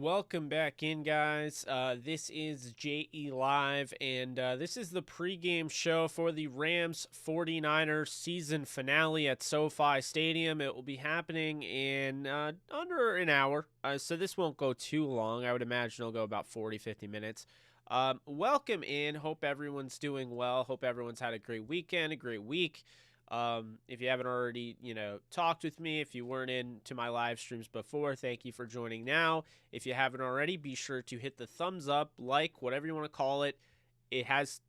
welcome back in, guys. This is JE Live, and this is the pregame show for the Rams-49ers season finale at SoFi Stadium. It will be happening in under an hour, so this won't go too long. I would imagine it'll go about 40-50 minutes. Welcome in. Hope everyone's doing well. Hope everyone's had a great weekend, a great week. If you haven't already, talked with me, if you weren't into my live streams before, thank you for joining now. If you haven't already, be sure to hit the thumbs up, like, whatever you want to call it. It has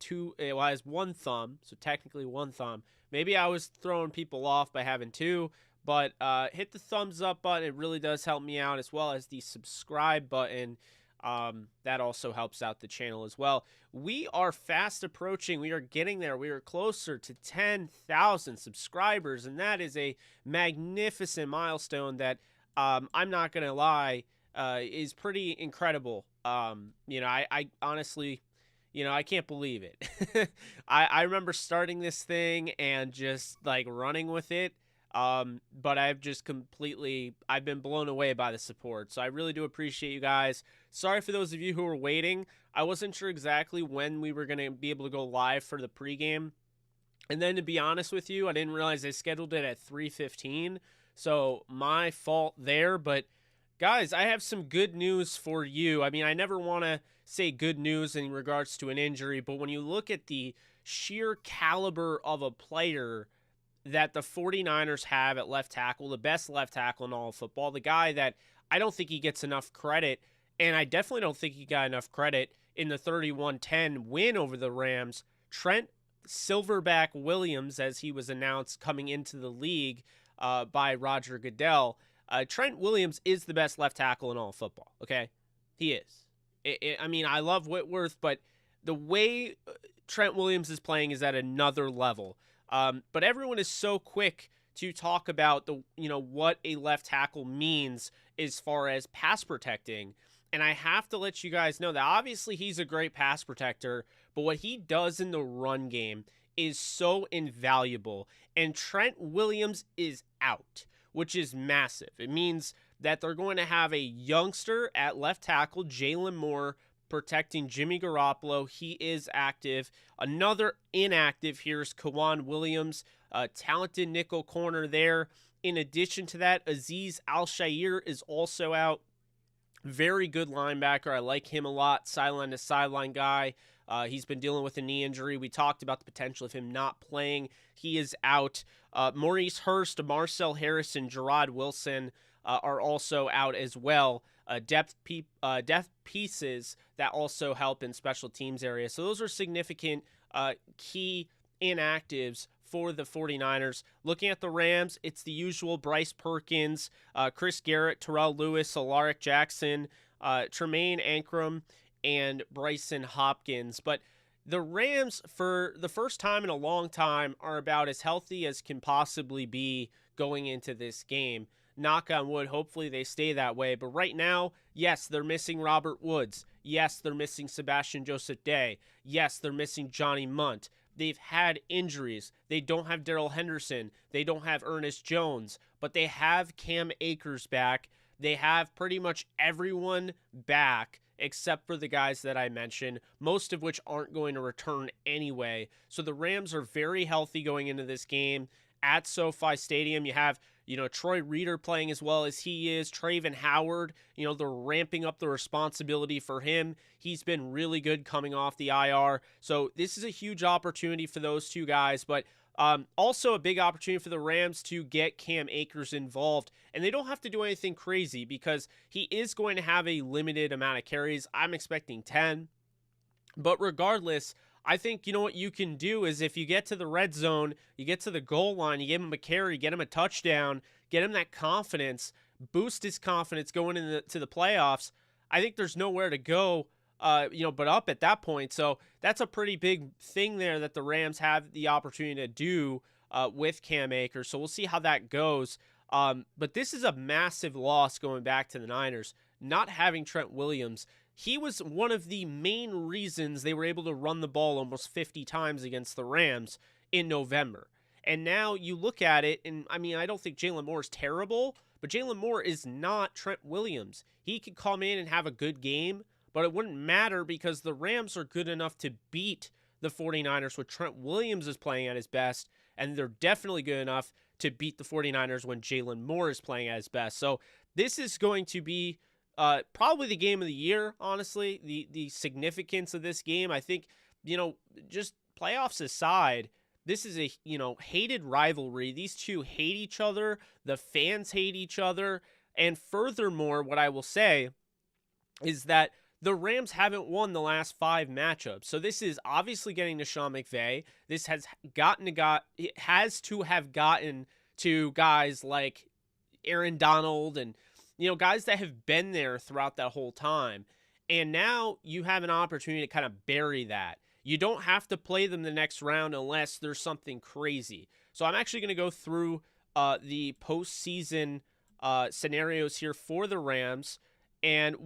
one thumb, so technically one thumb. Maybe I was throwing people off by having two, but hit the thumbs up button. It really does help me out, as well as the subscribe button. That also helps out the channel as well. We are fast approaching. We are getting there. We are closer to 10,000 subscribers, and that is a magnificent milestone that, I'm not going to lie, is pretty incredible. I honestly, I can't believe it. I remember starting this thing and just like running with it. But I've been blown away by the support. So I really do appreciate you guys. Sorry for those of you who were waiting. I wasn't sure exactly when we were going to be able to go live for the pregame. And then to be honest with you, I didn't realize they scheduled it at 3:15. So my fault there. But guys, I have some good news for you. I mean, I never want to say good news in regards to an injury, but when you look at the sheer caliber of a player that the 49ers have at left tackle, the best left tackle in all of football, the guy that I don't think he gets enough credit, and I definitely don't think he got enough credit in the 31-10 win over the Rams, Trent Silverback Williams, as he was announced coming into the league by Roger Goodell. Trent Williams is the best left tackle in all of football, okay? He is. I mean, I love Whitworth, but the way Trent Williams is playing is at another level. But everyone is so quick to talk about what a left tackle means as far as pass protecting. And I have to let you guys know that obviously he's a great pass protector, but what he does in the run game is so invaluable. And Trent Williams is out, which is massive. It means that they're going to have a youngster at left tackle, Jalen Moore, protecting Jimmy Garoppolo. He is active. Another inactive here is Kawan Williams, a talented nickel corner there. In addition to that, Azeez Al-Shaair is also out. Very good linebacker. I like him a lot. Sideline to sideline guy. He's been dealing with a knee injury. We talked about the potential of him not playing. He is out. Maurice Hurst, Marcel Harrison, Gerard Wilson are also out as well. Depth pieces that also help in special teams area. So those are significant key inactives for the 49ers. Looking at the Rams, it's the usual Bryce Perkins, Chris Garrett, Terrell Lewis, Alaric Jackson, Tremaine Ankrum, and Bryson Hopkins. But the Rams, for the first time in a long time, are about as healthy as can possibly be going into this game. Knock on wood, hopefully they stay that way. But right now, yes, they're missing Robert Woods. Yes, they're missing Sebastian Joseph Day. Yes, they're missing Johnny Munt. They've had injuries. They don't have Darrell Henderson. They don't have Ernest Jones. But they have Cam Akers back. They have pretty much everyone back except for the guys that I mentioned, most of which aren't going to return anyway. So the Rams are very healthy going into this game. At SoFi Stadium, you have Troy Reeder playing as well as he is. Traven Howard, they're ramping up the responsibility for him. He's been really good coming off the IR. So this is a huge opportunity for those two guys, but also a big opportunity for the Rams to get Cam Akers involved. And they don't have to do anything crazy because he is going to have a limited amount of carries. I'm expecting 10. But regardless, I think what you can do is if you get to the red zone, you get to the goal line, you give him a carry, get him a touchdown, get him that confidence, boost his confidence going into the playoffs. I think there's nowhere to go, but up at that point. So that's a pretty big thing there that the Rams have the opportunity to do with Cam Akers. So we'll see how that goes. But this is a massive loss going back to the Niners, not having Trent Williams. He was one of the main reasons they were able to run the ball almost 50 times against the Rams in November. And now you look at it, and I mean, I don't think Jalen Moore is terrible, But Jalen Moore is not Trent Williams. He could come in and have a good game, but it wouldn't matter because the Rams are good enough to beat the 49ers when Trent Williams is playing at his best, and they're definitely good enough to beat the 49ers when Jalen Moore is playing at his best. So this is going to be probably the game of the year, honestly. The significance of this game, I think, just playoffs aside, this is a, hated rivalry. These two hate each other. The fans hate each other. And furthermore, what I will say is that the Rams haven't won the last 5 matchups. So this is obviously getting to Sean McVay. This has to have gotten to guys like Aaron Donald and, guys that have been there throughout that whole time. And now you have an opportunity to kind of bury that. You don't have to play them the next round unless there's something crazy. So I'm actually going to go through the postseason scenarios here for the Rams. And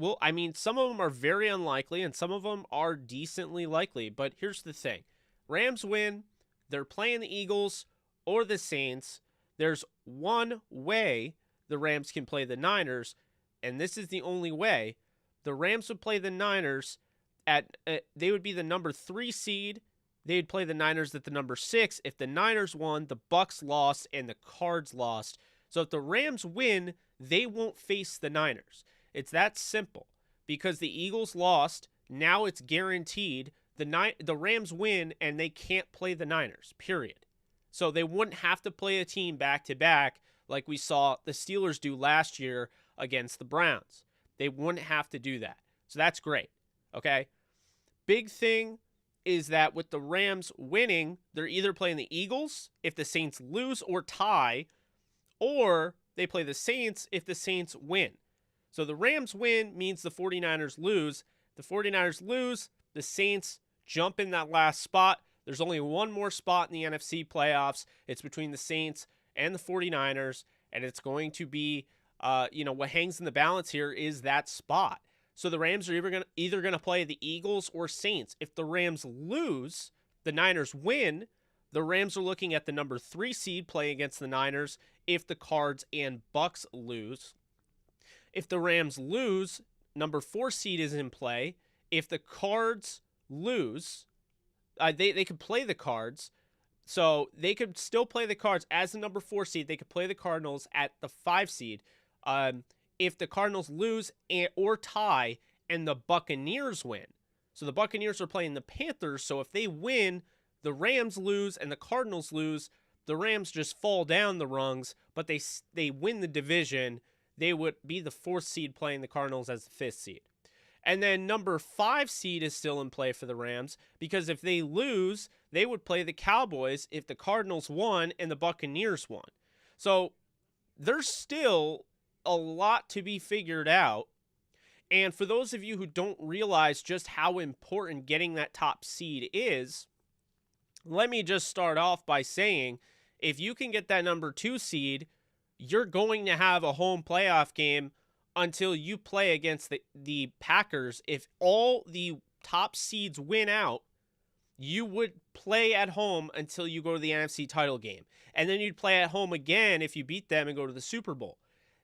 some of them are very unlikely and some of them are decently likely. But here's the thing. Rams win. They're playing the Eagles or the Saints. There's one way the Rams can play the Niners, and this is the only way. The Rams would play the Niners they would be the number 3 seed. They'd play the Niners at the number 6. If the Niners won, the Bucs lost, and the Cards lost. So if the Rams win, they won't face the Niners. It's that simple. Because the Eagles lost, now it's guaranteed the Rams win, and they can't play the Niners, period. So they wouldn't have to play a team back-to-back like we saw the Steelers do last year against the Browns. They wouldn't have to do that. So that's great. Okay? Big thing is that with the Rams winning, they're either playing the Eagles if the Saints lose or tie, or they play the Saints if the Saints win. So the Rams win means the 49ers lose. The 49ers lose, the Saints jump in that last spot. There's only one more spot in the NFC playoffs. It's between the Saints and the 49ers, and it's going to be, what hangs in the balance here is that spot. So the Rams are either going to play the Eagles or Saints. If the Rams lose, the Niners win, the Rams are looking at the number 3 seed playing against the Niners if the Cards and Bucs lose. If the Rams lose, number 4 seed is in play. If the Cards lose, they could play the Cards. So they could still play the Cards as the number 4 seed. They could play the Cardinals at the 5 seed. If the Cardinals lose or tie and the Buccaneers win. So the Buccaneers are playing the Panthers. So if they win, the Rams lose and the Cardinals lose. The Rams just fall down the rungs, but they win the division. They would be the 4th seed playing the Cardinals as the 5th seed. And then number 5 seed is still in play for the Rams because if they lose, they would play the Cowboys if the Cardinals won and the Buccaneers won. So there's still a lot to be figured out. And for those of you who don't realize just how important getting that top seed is, let me just start off by saying, if you can get that number 2 seed, you're going to have a home playoff game until you play against the Packers. If all the top seeds win out, you would play at home until you go to the NFC title game. And then you'd play at home again if you beat them and go to the Super Bowl.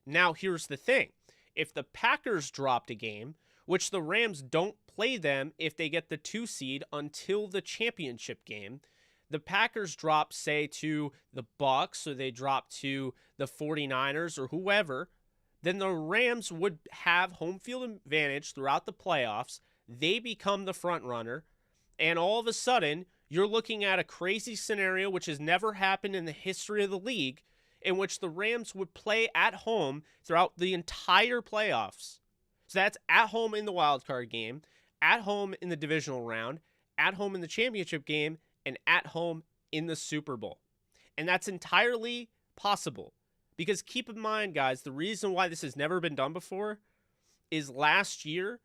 Now, here's the thing. If the Packers dropped a game, which the Rams don't play them if they get the 2 seed until the championship game, the Packers drop, say, to the Bucs, or they drop to the 49ers or whoever, then the Rams would have home field advantage throughout the playoffs. They become the front runner, and all of a sudden, you're looking at a crazy scenario which has never happened in the history of the league, in which the Rams would play at home throughout the entire playoffs. So that's at home in the wild card game, at home in the divisional round, at home in the championship game, and at home in the Super Bowl. And that's entirely possible. Because keep in mind, guys, the reason why this has never been done before is last year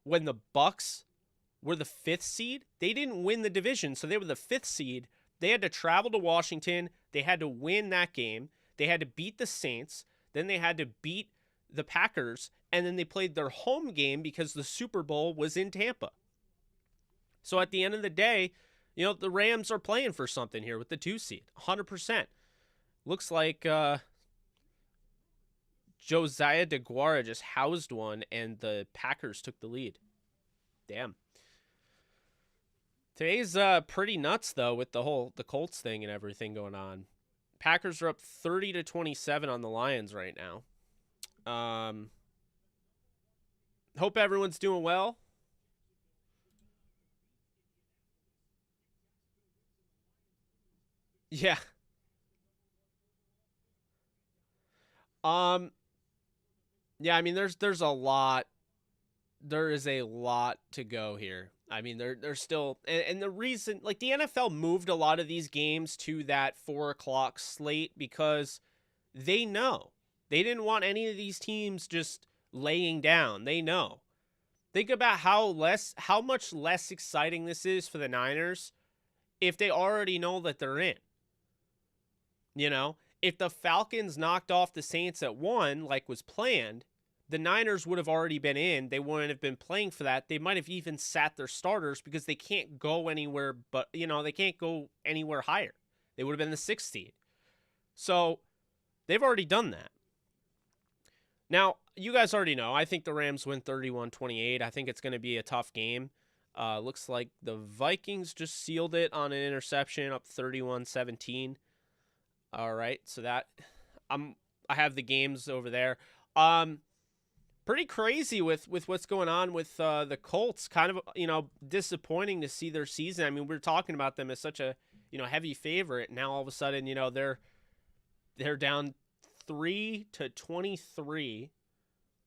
when the Bucs were the 5th seed, they didn't win the division, so they were the 5th seed. They had to travel to Washington. They had to win that game. They had to beat the Saints. Then they had to beat the Packers. And then they played their home game because the Super Bowl was in Tampa. So at the end of the day, the Rams are playing for something here with the 2 seed, 100%. Looks like Josiah DeGuara just housed one, and the Packers took the lead. Damn. Today's pretty nuts though, with the Colts thing and everything going on. Packers are up 30-27 on the Lions right now. Hope everyone's doing well. Yeah. Yeah, I mean there's a lot. There is a lot to go here. I mean, there's still, and the reason, like, the NFL moved a lot of these games to that 4 o'clock slate because they know they didn't want any of these teams just laying down. They know. Think about how much less exciting this is for the Niners if they already know that they're in. You know, if the Falcons knocked off the Saints at 1, like was planned, the Niners would have already been in. They wouldn't have been playing for that. They might have even sat their starters because they can't go anywhere, but, they can't go anywhere higher. They would have been the 6th seed. So they've already done that. Now, you guys already know, I think the Rams win 31-28. I think it's going to be a tough game. Looks like the Vikings just sealed it on an interception, up 31-17. All right, so that I have the games over there. Pretty crazy with what's going on with the Colts. Kind of, disappointing to see their season. I mean, we're talking about them as such a, heavy favorite. Now all of a sudden, they're down 3-23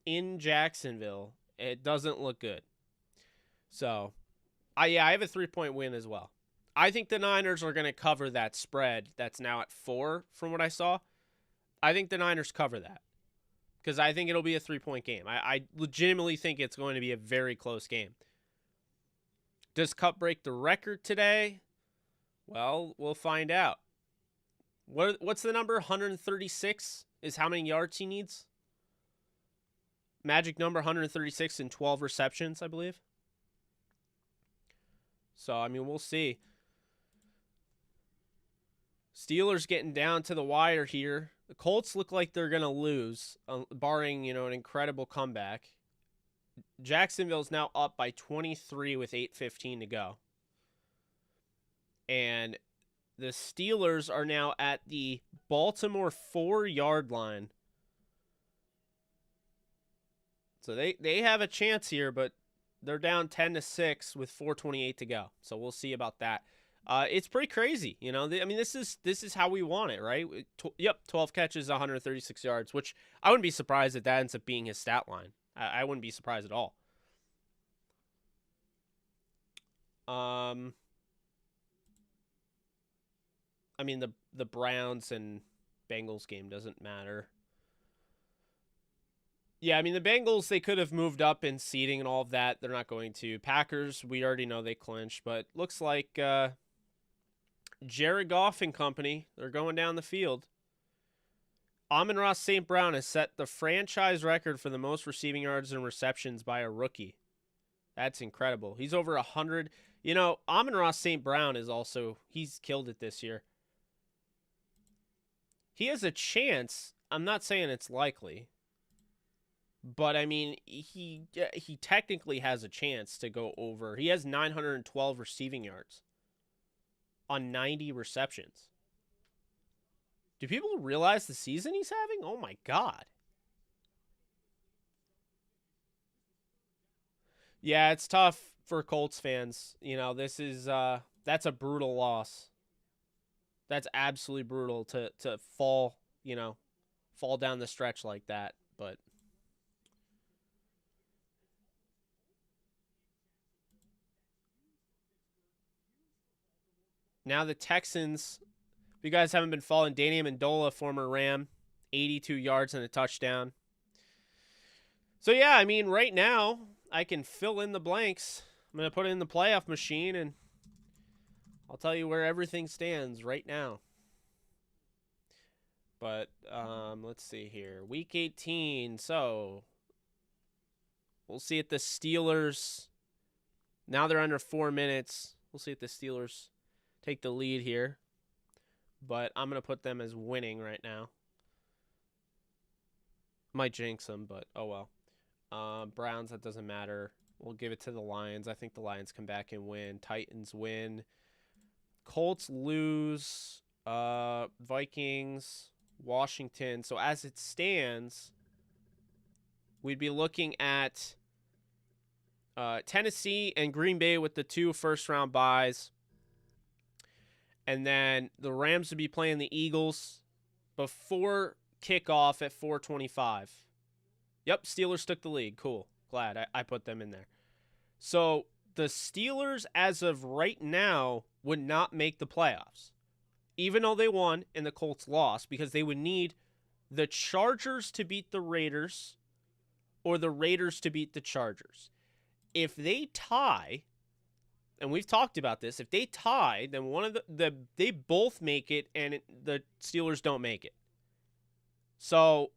in Jacksonville. It doesn't look good. So, I have a 3-point win as well. I think the Niners are going to cover that spread that's now at 4 from what I saw. I think the Niners cover that because I think it'll be a 3-point game. I legitimately think it's going to be a very close game. Does Kupp break the record today? Well, we'll find out. What's the number? 136 is how many yards he needs? Magic number 136 and 12 receptions, I believe. So, I mean, we'll see. Steelers getting down to the wire here. The Colts look like they're going to lose, barring, an incredible comeback. Jacksonville's now up by 23 with 8:15 to go. And the Steelers are now at the Baltimore 4-yard line. So they have a chance here, but they're down 10-6 with 4:28 to go. So we'll see about that. It's pretty crazy, I mean, this is how we want it, right? 12 catches, 136 yards, which I wouldn't be surprised if that ends up being his stat line. I wouldn't be surprised at all. I mean, the Browns and Bengals game doesn't matter. Yeah, I mean, the Bengals, they could have moved up in seeding and all of that. They're not going to. Packers, we already know they clinched, but looks like Jared Goff and company, they're going down the field. Amon-Ra St. Brown has set the franchise record for the most receiving yards and receptions by a rookie. That's incredible. He's over 100. Amon-Ra St. Brown is also, he's killed it this year. He has a chance. I'm not saying it's likely. But, I mean, he technically has a chance to go over. He has 912 receiving yards on 90 receptions. Do people realize the season he's having? Oh, my God. Yeah, it's tough for Colts fans. This is that's a brutal loss. That's absolutely brutal to fall, fall down the stretch like that. But now the Texans, if you guys haven't been following, Danny Amendola, former Ram, 82 yards and a touchdown. So, yeah, I mean, right now, I can fill in the blanks. I'm going to put it in the playoff machine, and I'll tell you where everything stands right now. But let's see here. Week 18, so we'll see if the Steelers, now they're under 4 minutes. We'll see if the Steelers take the lead here. But I'm going to put them as winning right now. Might jinx them, but oh well. Browns, that doesn't matter. We'll give it to the Lions. I think the Lions come back and win. Titans win. Colts lose. Vikings, Washington. So as it stands, we'd be looking at Tennessee and Green Bay with the 2 first-round byes. And then the Rams would be playing the Eagles before kickoff at 4:25. Yep, Steelers took the lead. Cool. Glad I put them in there. So the Steelers, as of right now, would not make the playoffs, even though they won and the Colts lost, because they would need the Chargers to beat the Raiders or the Raiders to beat the Chargers. If they tie, and we've talked about this, if they tie, then one of they both make it and the Steelers don't make it. So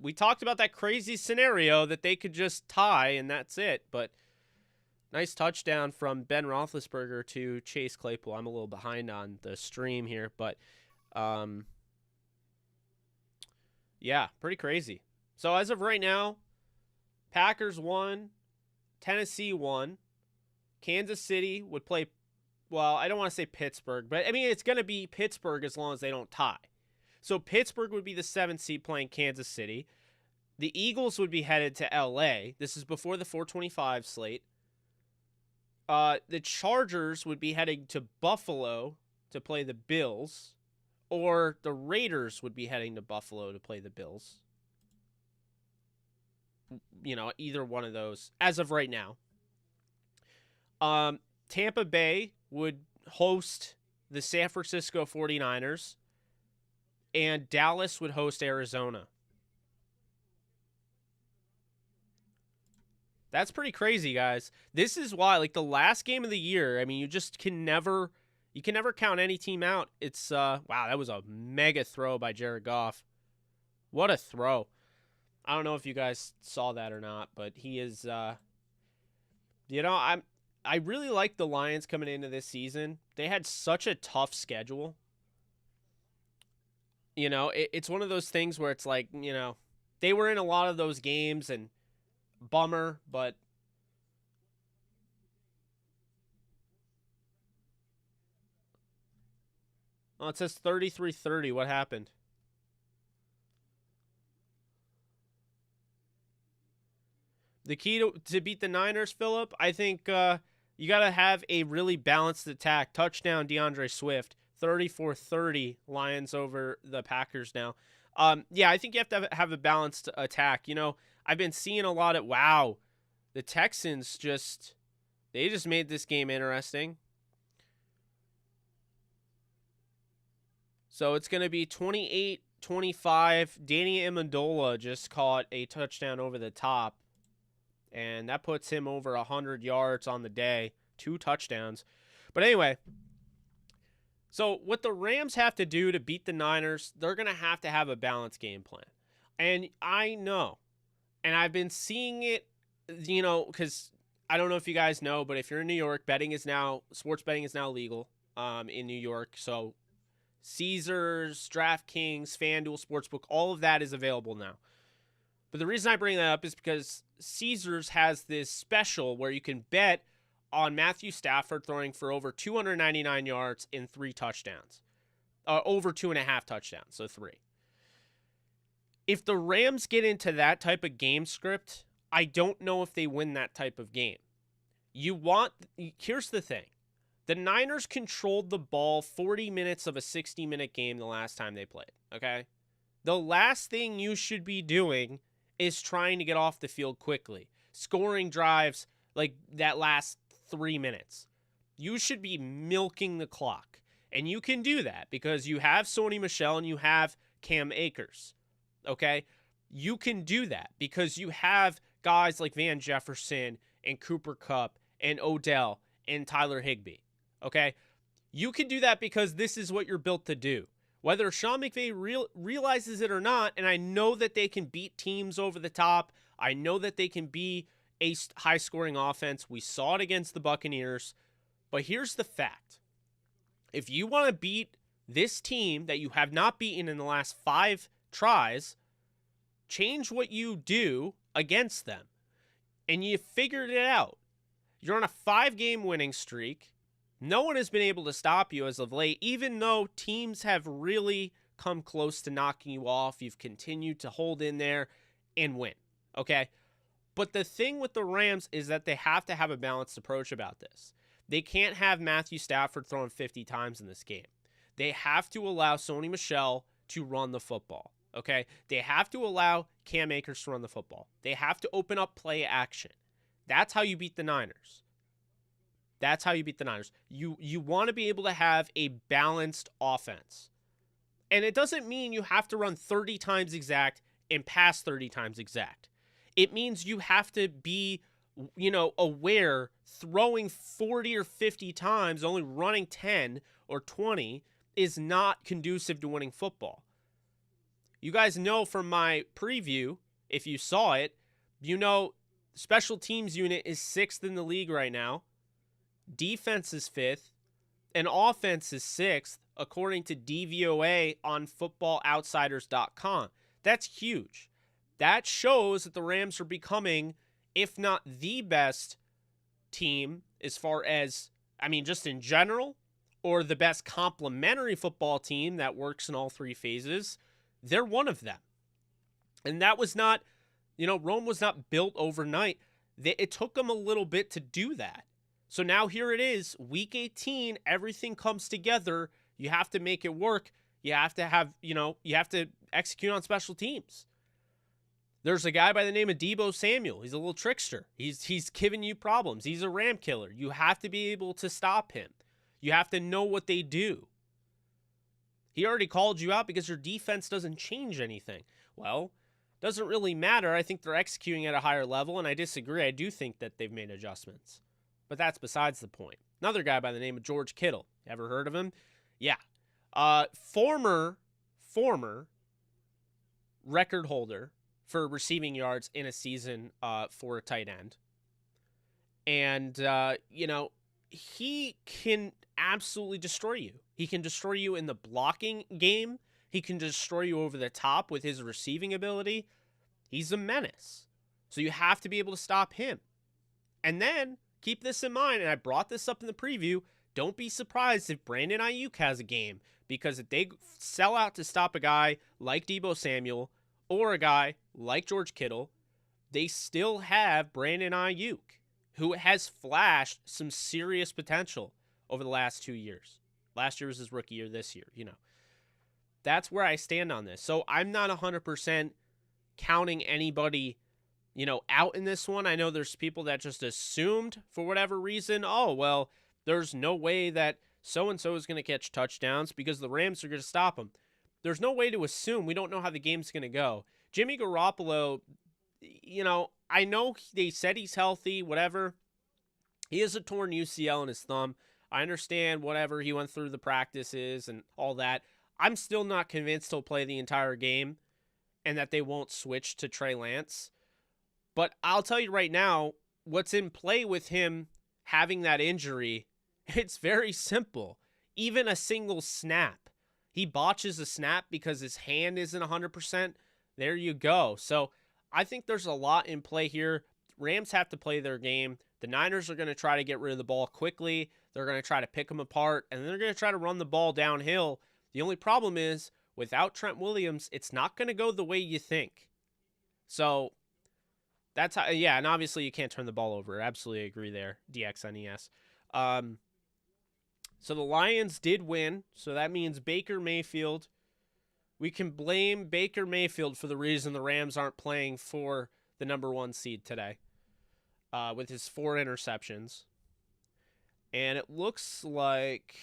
we talked about that crazy scenario that they could just tie and that's it. But nice touchdown from Ben Roethlisberger to Chase Claypool. I'm a little behind on the stream here, but yeah, pretty crazy. So as of right now, Packers won, Tennessee won, Kansas City would play, well, I don't want to say Pittsburgh, but I mean, it's going to be Pittsburgh as long as they don't tie. So Pittsburgh would be the 7th seed playing Kansas City. The Eagles would be headed to LA. This is before the 4:25 slate. The Chargers would be heading to Buffalo to play the Bills, or the Raiders would be heading to Buffalo to play the Bills. You know, either one of those as of right now. Tampa Bay would host the San Francisco 49ers, and Dallas would host Arizona. That's pretty crazy, guys. This is why, like, the last game of the year, I mean, you just can never count any team out. It's, wow, that was a mega throw by Jared Goff. What a throw. I don't know if you guys saw that or not, but he is, you know, I really like the Lions coming into this season. They had such a tough schedule. You know, it's one of those things where it's like, you know, they were in a lot of those games and bummer, but oh, it says 33-30. What happened? The key to beat the Niners, Philip, I think you got to have a really balanced attack. Touchdown, DeAndre Swift. 34-30, Lions over the Packers now. Yeah, I think you have to have a balanced attack. You know, I've been seeing a lot of, wow, the Texans they just made this game interesting. So it's going to be 28-25. Danny Amendola just caught a touchdown over the top, and that puts him over 100 yards on the day. 2 touchdowns. But anyway, so what the Rams have to do to beat the Niners, they're going to have a balanced game plan. And I know, and I've been seeing it, you know, because I don't know if you guys know, but if you're in New York, sports betting is now legal in New York. So Caesars, DraftKings, FanDuel Sportsbook, all of that is available now. But the reason I bring that up is because Caesars has this special where you can bet on Matthew Stafford throwing for over 299 yards and 3 touchdowns. Over 2.5 touchdowns, so 3. If the Rams get into that type of game script, I don't know if they win that type of game. Here's the thing. The Niners controlled the ball 40 minutes of a 60-minute game the last time they played, okay? The last thing you should be doing is trying to get off the field quickly, scoring drives like that last 3 minutes. You should be milking the clock. And you can do that because you have Sony Michel and you have Cam Akers. Okay? You can do that because you have guys like Van Jefferson and Cooper Kupp and Odell and Tyler Higbee. Okay? You can do that because this is what you're built to do. Whether Sean McVay realizes it or not, and I know that they can beat teams over the top. I know that they can be a high-scoring offense. We saw it against the Buccaneers. But here's the fact. If you want to beat this team that you have not beaten in the last 5 tries, Change what you do against them. And you figured it out. You're on a 5-game winning streak. No one has been able to stop you as of late, even though teams have really come close to knocking you off. You've continued to hold in there and win, okay? But the thing with the Rams is that they have to have a balanced approach about this. They can't have Matthew Stafford throwing 50 times in this game. They have to allow Sony Michel to run the football, okay? They have to allow Cam Akers to run the football. They have to open up play action. That's how you beat the Niners. That's how you beat the Niners. You want to be able to have a balanced offense. And it doesn't mean you have to run 30 times exact and pass 30 times exact. It means you have to be, aware throwing 40 or 50 times, only running 10 or 20 is not conducive to winning football. You guys know from my preview, if you saw it, special teams unit is 6th in the league right now. Defense is 5th, and offense is 6th, according to DVOA on footballoutsiders.com. That's huge. That shows that the Rams are becoming, if not the best team as far as, just in general, or the best complementary football team that works in all 3 phases. They're one of them. And that was not, Rome was not built overnight. It took them a little bit to do that. So now here it is, week 18, everything comes together. You have to make it work. You have to have, you have to execute on special teams. There's a guy by the name of Deebo Samuel. He's a little trickster. He's giving you problems. He's a Ram killer. You have to be able to stop him. You have to know what they do. He already called you out because your defense doesn't change anything. Well, doesn't really matter. I think they're executing at a higher level, and I disagree. I do think that they've made adjustments. But that's besides the point. Another guy by the name of George Kittle. Ever heard of him? Yeah. Former record holder for receiving yards in a season for a tight end. And, he can absolutely destroy you. He can destroy you in the blocking game. He can destroy you over the top with his receiving ability. He's a menace. So you have to be able to stop him. And then, keep this in mind, and I brought this up in the preview, don't be surprised if Brandon Ayuk has a game, because if they sell out to stop a guy like Deebo Samuel or a guy like George Kittle, they still have Brandon Ayuk, who has flashed some serious potential over the last 2 years. Last year was his rookie year, this year, That's where I stand on this. So I'm not 100% counting anybody out in this one. I know there's people that just assumed for whatever reason, there's no way that so-and-so is going to catch touchdowns because the Rams are going to stop them. There's no way to assume. We don't know how the game's going to go. Jimmy Garoppolo, I know they said he's healthy, whatever. He has a torn UCL in his thumb. I understand whatever he went through the practices and all that. I'm still not convinced he'll play the entire game and that they won't switch to Trey Lance. But I'll tell you right now, what's in play with him having that injury, it's very simple. Even a single snap. He botches a snap because his hand isn't 100%. There you go. So I think there's a lot in play here. Rams have to play their game. The Niners are going to try to get rid of the ball quickly. They're going to try to pick them apart, and then they're going to try to run the ball downhill. The only problem is, without Trent Williams, it's not going to go the way you think. So that's how, and obviously you can't turn the ball over. Absolutely agree there, DXNES. So the Lions did win, so that means Baker Mayfield. We can blame Baker Mayfield for the reason the Rams aren't playing for the number 1 seed today with his 4 interceptions. And it looks like,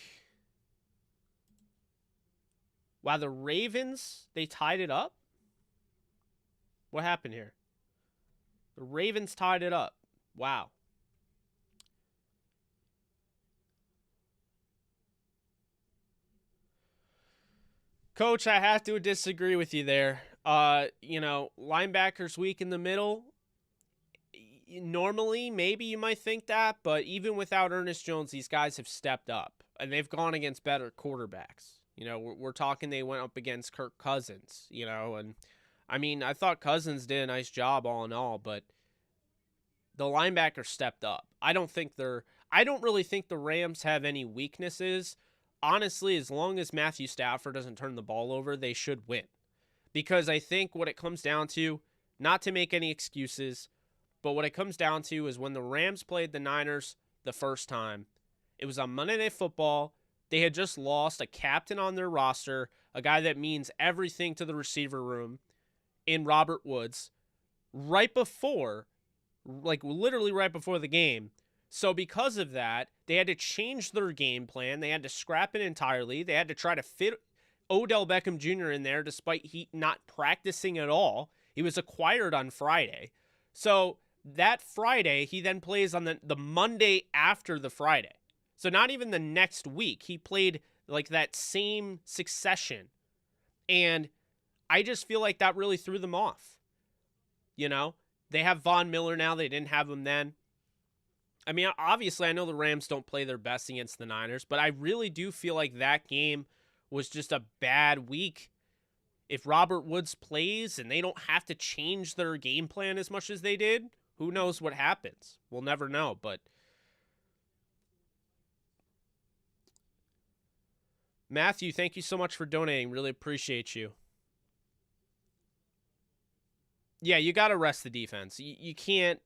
wow, the Ravens, they tied it up? What happened here? The Ravens tied it up. Wow. Coach, I have to disagree with you there. Linebackers weak in the middle. Normally, maybe you might think that, but even without Ernest Jones, these guys have stepped up, and they've gone against better quarterbacks. We're talking they went up against Kirk Cousins, and I mean, I thought Cousins did a nice job all in all, but the linebackers stepped up. I don't really think the Rams have any weaknesses. Honestly, as long as Matthew Stafford doesn't turn the ball over, they should win. Because I think what it comes down to, not to make any excuses, but what it comes down to is when the Rams played the Niners the first time, it was on Monday Night Football. They had just lost a captain on their roster, a guy that means everything to the receiver room, in Robert Woods, right before, like literally right before the game. So because of that, they had to change their game plan. They had to scrap it entirely. They had to try to fit Odell Beckham Jr. in there despite he not practicing at all. He was acquired on Friday. So that Friday, he then plays on the Monday after the Friday. So not even the next week. He played like that same succession. And I just feel like that really threw them off. You know, they have Von Miller now. They didn't have him then. I mean, obviously, I know the Rams don't play their best against the Niners, but I really do feel like that game was just a bad week. If Robert Woods plays and they don't have to change their game plan as much as they did, who knows what happens? We'll never know, but Matthew, thank you so much for donating. Really appreciate you. Yeah, you got to rest the defense. You can't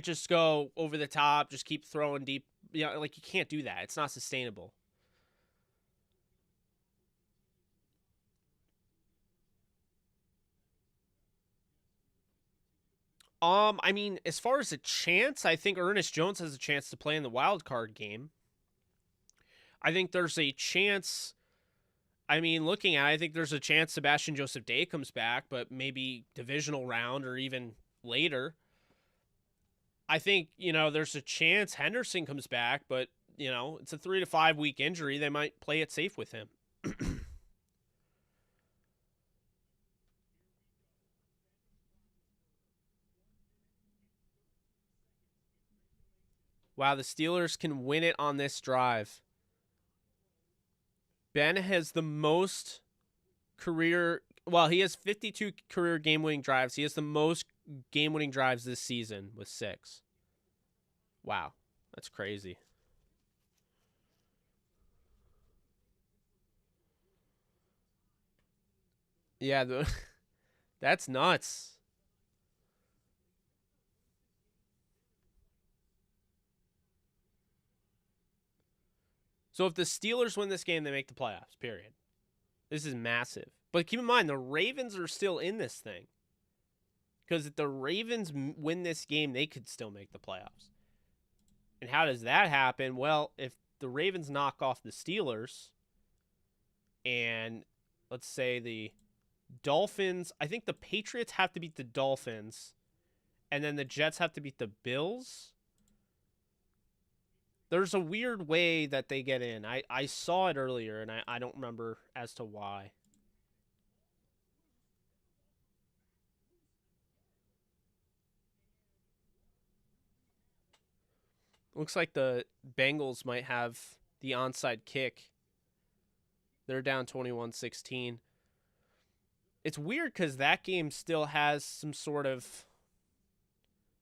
just go over the top, just keep throwing deep. You know, like you can't do that. It's not sustainable. I mean, as far as a chance, I think Ernest Jones has a chance to play in the wild card game. I think there's a chance. I mean, looking at it, I think there's a chance Sebastian Joseph Day comes back, but maybe divisional round or even later. I think, there's a chance Henderson comes back, but, it's a 3 to 5 week injury. They might play it safe with him. Wow, the Steelers can win it on this drive. Ben has the most he has 52 career game-winning drives. He has the most game-winning drives this season with 6. Wow, that's crazy. Yeah, that's nuts. So if the Steelers win this game, they make the playoffs, period. This is massive. But keep in mind, the Ravens are still in this thing. Because if the Ravens win this game, they could still make the playoffs. And how does that happen? Well, if the Ravens knock off the Steelers, and let's say the Dolphins, I think the Patriots have to beat the Dolphins, and then the Jets have to beat the Bills. There's a weird way that they get in. I saw it earlier, and I don't remember as to why. Looks like the Bengals might have the onside kick. They're down 21-16. It's weird because that game still has some sort of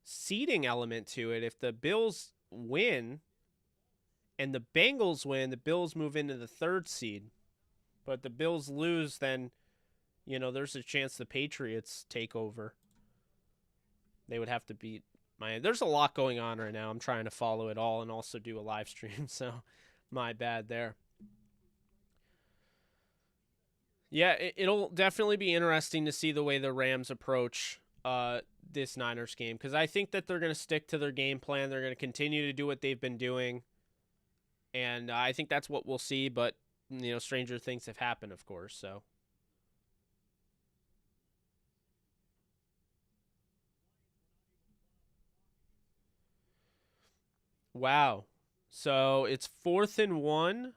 seeding element to it. If the Bills win and the Bengals win, the Bills move into the 3rd seed. But if the Bills lose, then, there's a chance the Patriots take over. They would have to beat Miami. There's a lot going on right now. I'm trying to follow it all and also do a live stream, so my bad there. Yeah, it'll definitely be interesting to see the way the Rams approach this Niners game, because I think that they're going to stick to their game plan. They're going to continue to do what they've been doing, and I think that's what we'll see, but, stranger things have happened, of course, so. Wow. So it's 4th and 1.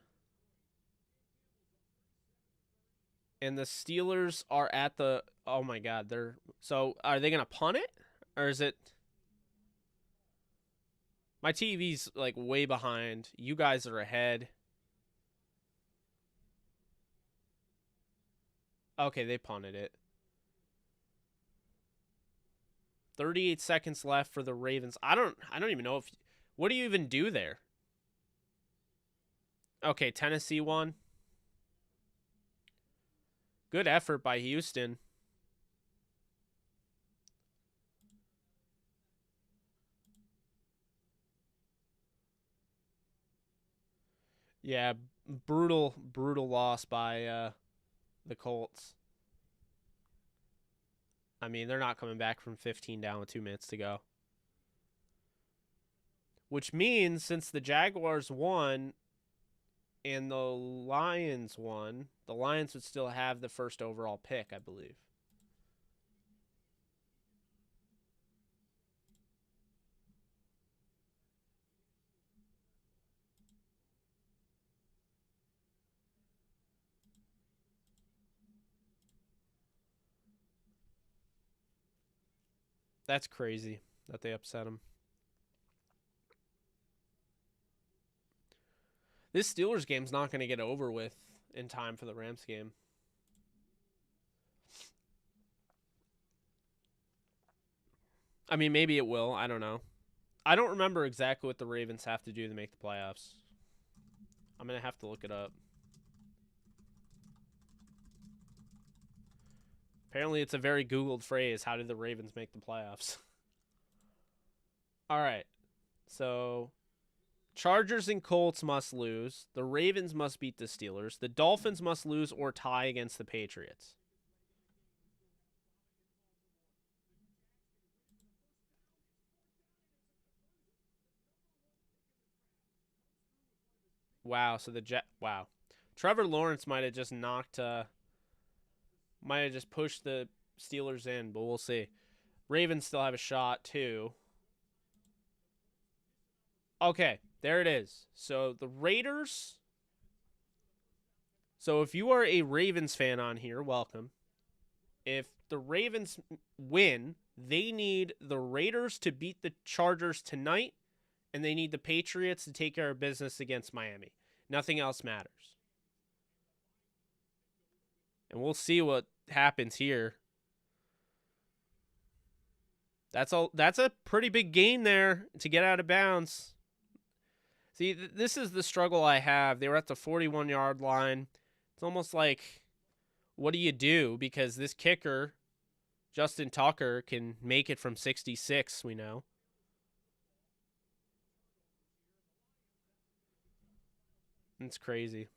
And the Steelers are at the. Oh my God! So are they gonna punt it, or is it? My TV's like way behind. You guys are ahead. Okay, they punted it. 38 seconds left for the Ravens. I don't even know if what do you even do there? Okay, Tennessee won. Good effort by Houston. Yeah, brutal loss by the Colts. I mean, they're not coming back from 15 down with 2 minutes to go. Which means since the Jaguars won and the Lions won, the Lions would still have the first overall pick, I believe. That's crazy that they upset him. This Steelers game's not going to get over with in time for the Rams game. I mean, maybe it will. I don't know. I don't remember exactly what the Ravens have to do to make the playoffs. I'm going to have to look it up. Apparently, it's a very Googled phrase. How did the Ravens make the playoffs? All right. So, Chargers and Colts must lose. The Ravens must beat the Steelers. The Dolphins must lose or tie against the Patriots. Wow. So wow. Trevor Lawrence might have just pushed the Steelers in, but we'll see. Ravens still have a shot too. Okay, there it is. So the Raiders. So if you are a Ravens fan on here, welcome. If the Ravens win, they need the Raiders to beat the Chargers tonight, and they need the Patriots to take care of business against Miami. Nothing else matters. And we'll see what happens here. That's a pretty big gain there to get out of bounds. See, this is the struggle I have. They were at the 41-yard line. It's almost like, what do you do? Because this kicker, Justin Tucker, can make it from 66, we know. It's crazy.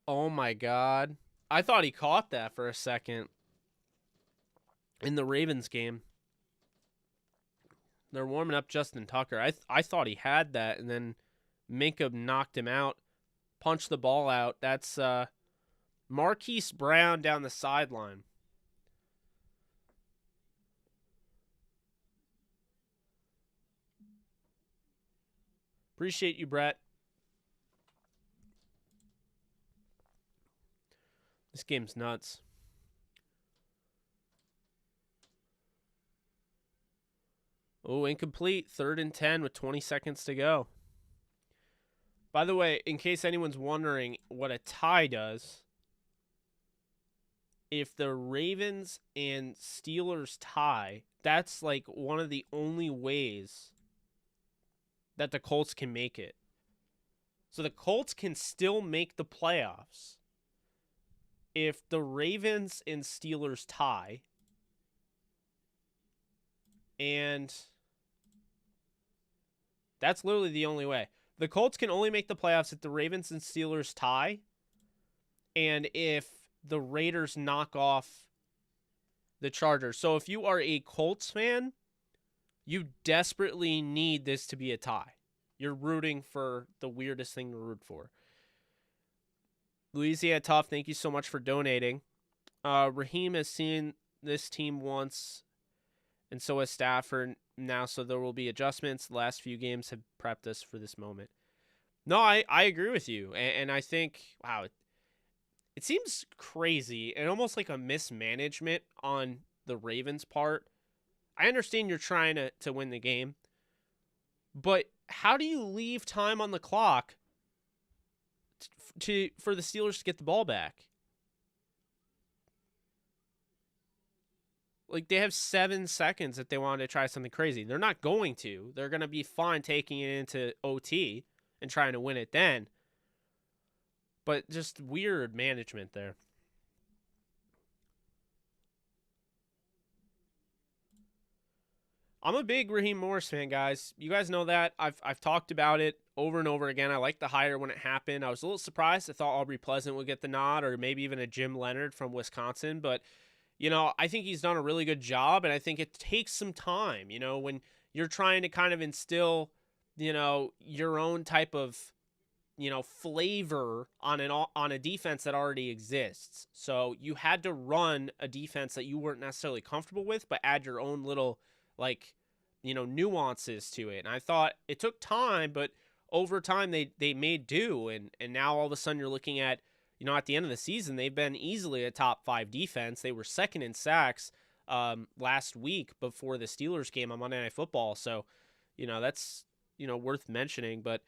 Oh my God. I thought he caught that for a second in the Ravens game. They're warming up Justin Tucker. I thought he had that, and then Minka knocked him out, punched the ball out. That's Marquise Brown down the sideline. Appreciate you, Brett. This game's nuts. Oh, incomplete. 3rd and 10 with 20 seconds to go. By the way, in case anyone's wondering what a tie does, if the Ravens and Steelers tie, that's like one of the only ways that the Colts can make it. So the Colts can still make the playoffs if the Ravens and Steelers tie, and that's literally the only way. The Colts can only make the playoffs if the Ravens and Steelers tie, and if the Raiders knock off the Chargers. So if you are a Colts fan, you desperately need this to be a tie. You're rooting for the weirdest thing to root for. Louisiana Tough, thank you so much for donating. Raheem has seen this team once, and so has Stafford now, so there will be adjustments. The last few games have prepped us for this moment. No, I agree with you, and I think, wow, it seems crazy and almost like a mismanagement on the Ravens' part. I understand you're trying to win the game, but how do you leave time on the clock for the Steelers to get the ball back? Like, they have 7 seconds if they want to try something crazy. They're not going to. They're going to be fine taking it into OT and trying to win it then. But just weird management there. I'm a big Raheem Morris fan, guys. You guys know that. I've talked about it over and over again. I liked the hire when it happened. I was a little surprised. I thought Aubrey Pleasant would get the nod, or maybe even a Jim Leonard from Wisconsin. But, I think he's done a really good job, and I think it takes some time, when you're trying to kind of instill, your own type of, flavor on a defense that already exists. So you had to run a defense that you weren't necessarily comfortable with, but add your own little, nuances to it. And I thought it took time, but over time they made do. And now all of a sudden you're looking at, at the end of the season, they've been easily a top 5 defense. They were second in sacks last week before the Steelers game on Monday Night Football. So, that's, worth mentioning. But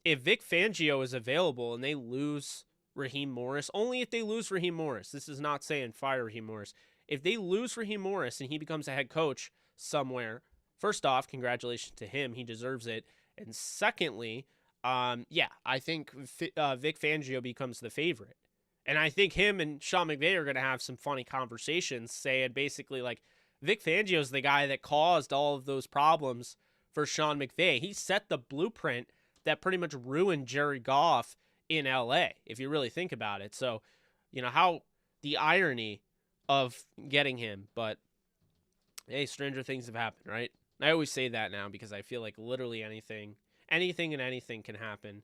if Vic Fangio is available and they lose Raheem Morris, only if they lose Raheem Morris, this is not saying fire Raheem Morris. If they lose Raheem Morris and he becomes a head coach somewhere, first off, congratulations to him. He deserves it. And secondly, I think Vic Fangio becomes the favorite. And I think him and Sean McVay are going to have some funny conversations, saying basically like, Vic Fangio is the guy that caused all of those problems for Sean McVay. He set the blueprint that pretty much ruined Jared Goff in LA, if you really think about it. So, how the irony of getting him, but hey, stranger things have happened, right? I always say that now because I feel like literally anything and anything can happen.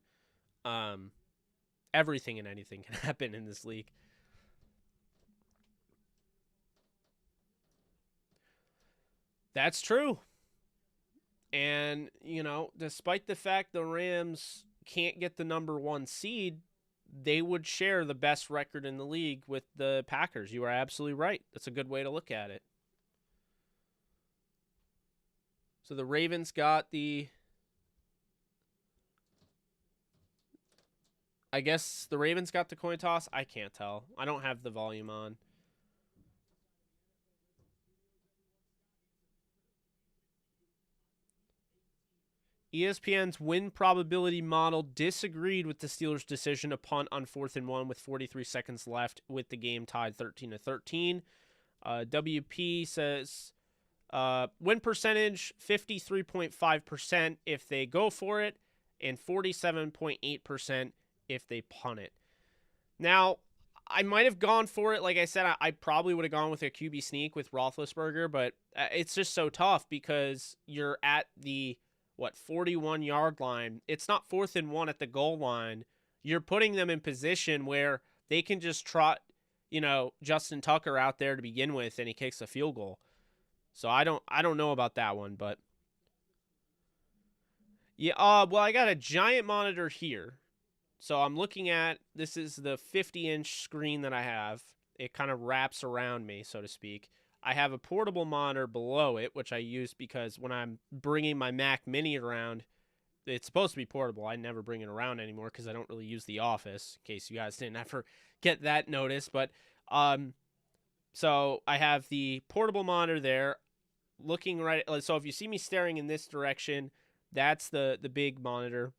Everything and anything can happen in this league. That's true. And, despite the fact the Rams can't get the number 1 seed, they would share the best record in the league with the Packers. You are absolutely right. That's a good way to look at it. So the Ravens got I guess the Ravens got the coin toss. I can't tell. I don't have the volume on. ESPN's win probability model disagreed with the Steelers' decision to punt on 4th and 1 with 43 seconds left with the game tied 13-13. WP says win percentage 53.5% if they go for it and 47.8% if they punt it. Now, I might have gone for it. Like I said, I probably would have gone with a QB sneak with Roethlisberger, but it's just so tough because you're at the 41-yard line. It's not 4th and 1 at the goal line. You're putting them in position where they can just trot, Justin Tucker out there to begin with, and he kicks a field goal. So I don't know about that one, but yeah. Well, I got a giant monitor here, so I'm looking at, this is the 50-inch screen that I have. It kind of wraps around me, so to speak. I have a portable monitor below it, which I use because when I'm bringing my Mac Mini around, it's supposed to be portable. I never bring it around anymore because I don't really use the office, in case you guys didn't ever get that notice. But so I have the portable monitor there looking right. So if you see me staring in this direction, that's the big monitor.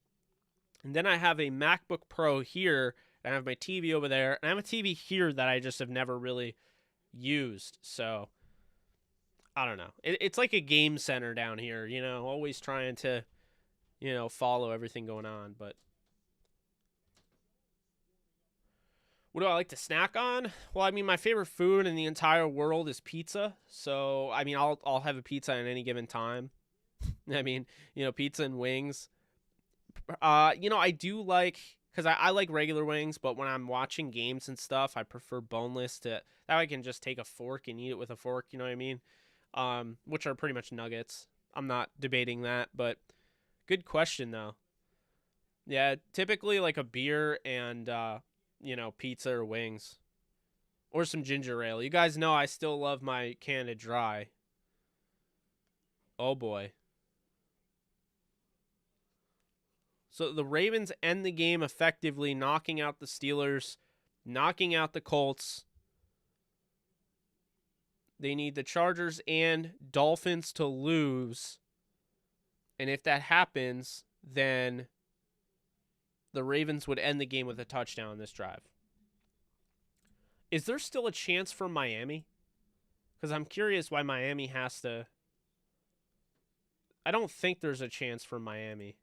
And then I have a MacBook Pro here, and I have my TV over there. And I have a TV here that I just have never really used. So I don't know. It's like a game center down here, always trying to, follow everything going on. But what do I like to snack on? Well, I mean, my favorite food in the entire world is pizza. So, I mean, I'll have a pizza at any given time. I mean, pizza and wings. I do like, because I like regular wings, but when I'm watching games and stuff, I prefer boneless that I can just take a fork and eat it with a fork, you know what I mean? Which are pretty much nuggets. I'm not debating that, but good question, though. Yeah, typically like a beer and, pizza or wings. Or some ginger ale. You guys know I still love my Canada Dry. Oh, boy. So the Ravens end the game effectively, knocking out the Steelers, knocking out the Colts. They need the Chargers and Dolphins to lose. And if that happens, then the Ravens would end the game with a touchdown on this drive. Is there still a chance for Miami? Because I'm curious why Miami has to... I don't think there's a chance for Miami.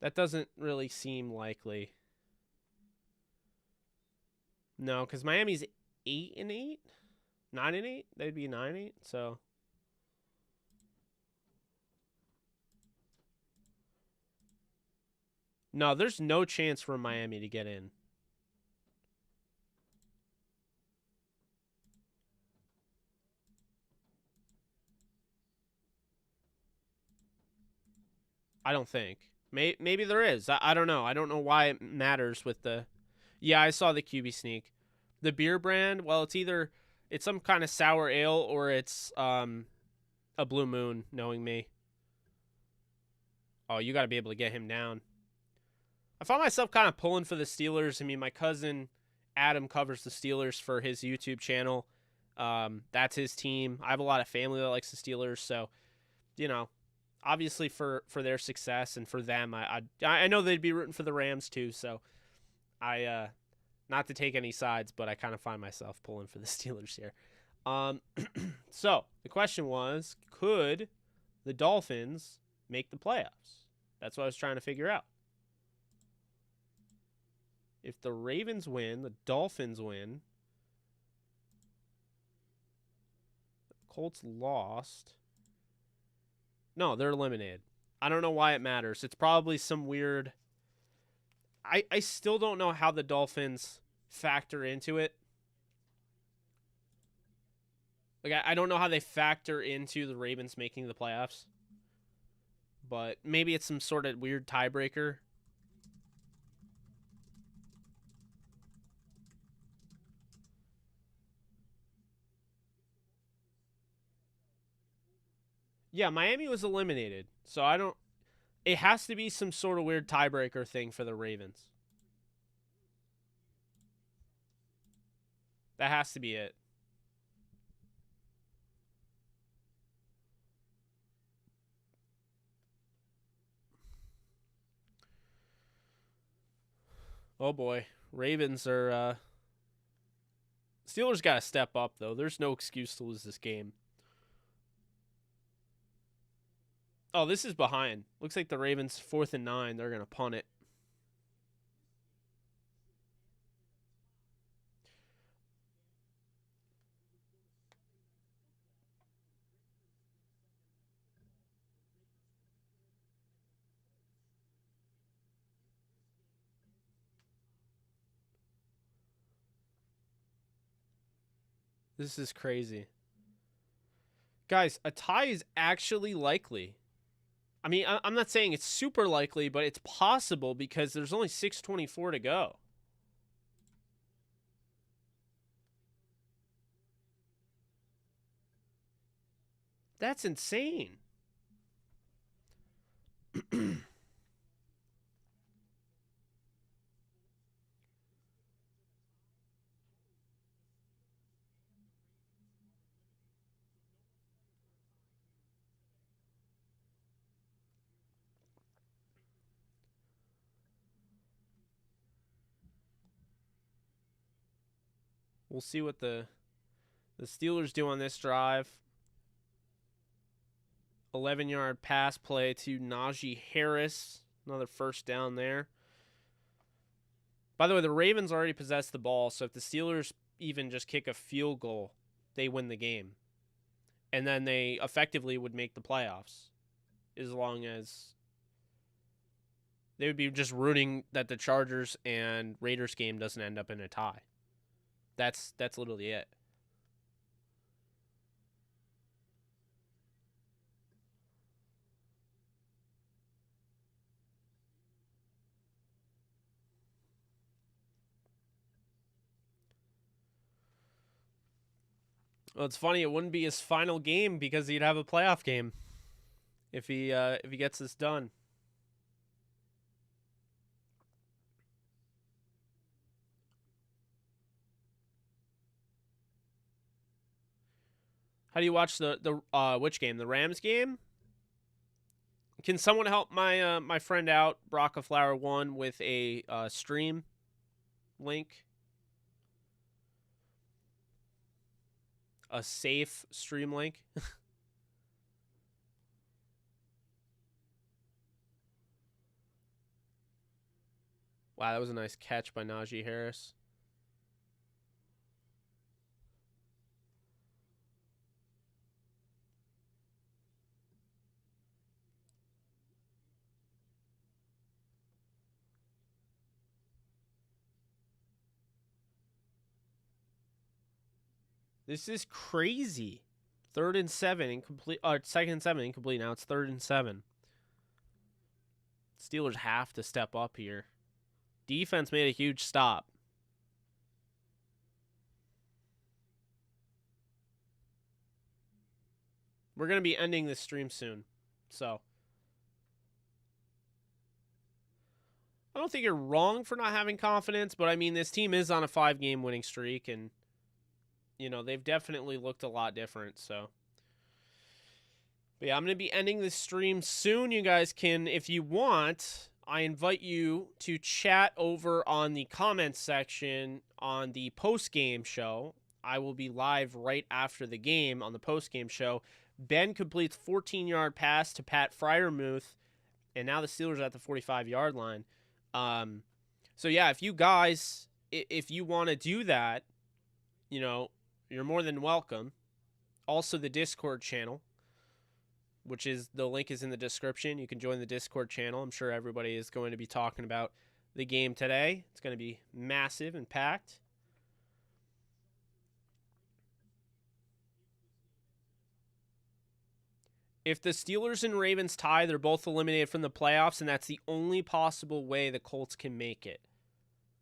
That doesn't really seem likely. No, because Miami's 8-8? 9-8? They'd be 9-8, so... No, there's no chance for Miami to get in. I don't think. Maybe there is. I don't know. I don't know why it matters with the... Yeah, I saw the QB sneak. The beer brand, well, it's some kind of sour ale or it's a Blue Moon, knowing me. Oh, you got to be able to get him down. I found myself kind of pulling for the Steelers. I mean, my cousin Adam covers the Steelers for his YouTube channel. That's his team. I have a lot of family that likes the Steelers, so, you know, obviously for their success and for them, I know they'd be rooting for the Rams too, so not to take any sides, but I kind of find myself pulling for the Steelers here. So the question was, could the Dolphins make the playoffs? That's what I was trying to figure out. If the Ravens win, the Dolphins win, the Colts lost. No, they're eliminated. I don't know why it matters. It's probably some weird... I still don't know how the Dolphins factor into it. Like, I don't know how they factor into the Ravens making the playoffs. But maybe it's some sort of weird tiebreaker. Yeah, Miami was eliminated. So I don't... It has to be some sort of weird tiebreaker thing for the Ravens. That has to be it. Oh boy. Ravens are... Steelers got to step up, though. There's no excuse to lose this game. Oh, this is behind. Looks like the Ravens 4th and 9. They're going to punt it. This is crazy. Guys, a tie is actually likely. I mean, I'm not saying it's super likely, but it's possible because there's only 6:24 to go. That's insane. We'll see what the Steelers do on this drive. 11-yard pass play to Najee Harris. Another first down there. By the way, the Ravens already possess the ball, so if the Steelers even just kick a field goal, they win the game. And then they effectively would make the playoffs, as long as they would be just rooting that the Chargers and Raiders game doesn't end up in a tie. That's literally it. Well, it's funny. It wouldn't be his final game because he'd have a playoff game if he gets this done. How do you watch the which game? The Rams game? Can someone help my my friend out, Brockaflower1, with a stream link? A safe stream link? Wow, that was a nice catch by Najee Harris. This is crazy. 3rd and 7 incomplete. 2nd and 7 incomplete. Now it's 3rd and 7. Steelers have to step up here. Defense made a huge stop. We're going to be ending this stream soon. So I don't think you're wrong for not having confidence, but I mean, this team is on a 5-game winning streak, and you know, they've definitely looked a lot different. So but yeah, I'm going to be ending this stream soon. You guys can, if you want, I invite you to chat over on the comments section on the post-game show. I will be live right after the game on the post-game show. Ben completes 14-yard pass to Pat Freiermuth, and now the Steelers are at the 45-yard line. So yeah, if you guys, if you want to do that, you know, you're more than welcome. Also, the Discord channel, which is, the link is in the description. You can join the Discord channel. I'm sure everybody is going to be talking about the game today. It's going to be massive and packed. If the Steelers and Ravens tie, they're both eliminated from the playoffs, and that's the only possible way the Colts can make it.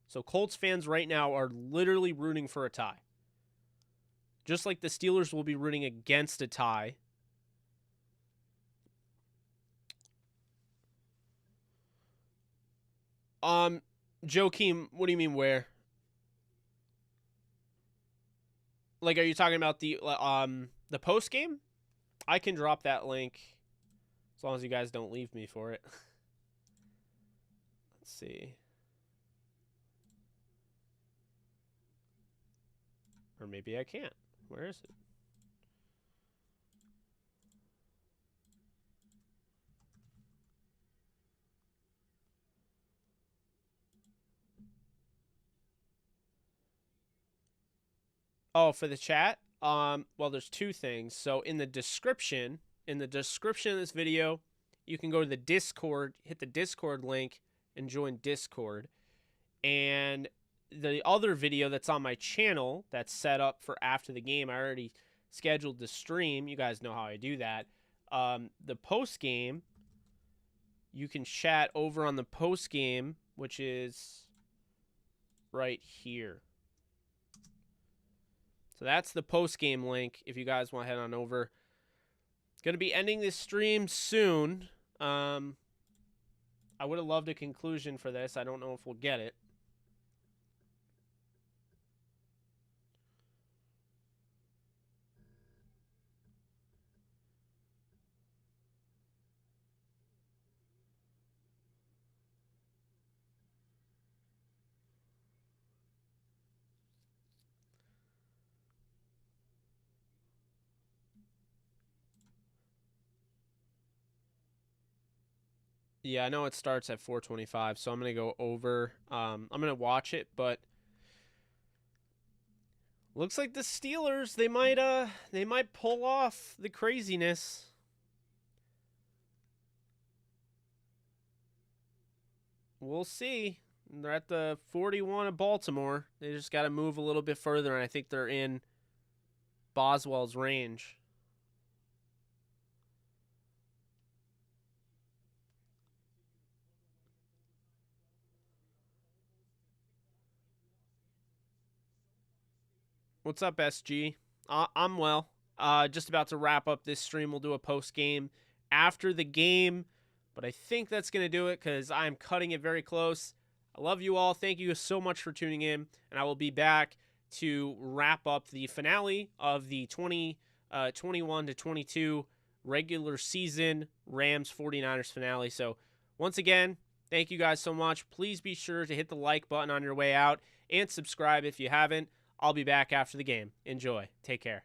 So Colts fans right now are literally rooting for a tie. Just like the Steelers will be rooting against a tie. Joakim, what do you mean where? Like, are you talking about the post game? I can drop that link as long as you guys don't leave me for it. Let's see. Or maybe I can't. Where is it? Oh, for the chat? Well, there's two things. So in the description of this video, you can go to the Discord, hit the Discord link, and join Discord. And the other video that's on my channel that's set up for after the game, I already scheduled the stream. You guys know how I do that. The post game, you can chat over on the post game, which is right here. So that's the post-game link if you guys want to head on over. Going to be ending this stream soon. I would have loved a conclusion for this. I don't know if we'll get it. Yeah, I know it starts at 4:25, so I'm going to go over. I'm going to watch it, but looks like the Steelers, they might pull off the craziness. We'll see. They're at the 41 of Baltimore. They just got to move a little bit further, and I think they're in Boswell's range. What's up, SG? I'm well. Just about to wrap up this stream. We'll do a post-game after the game, but I think that's going to do it because I'm cutting it very close. I love you all. Thank you so much for tuning in, and I will be back to wrap up the finale of the 21-22 regular season Rams-49ers finale. So once again, thank you guys so much. Please be sure to hit the like button on your way out and subscribe if you haven't. I'll be back after the game. Enjoy. Take care.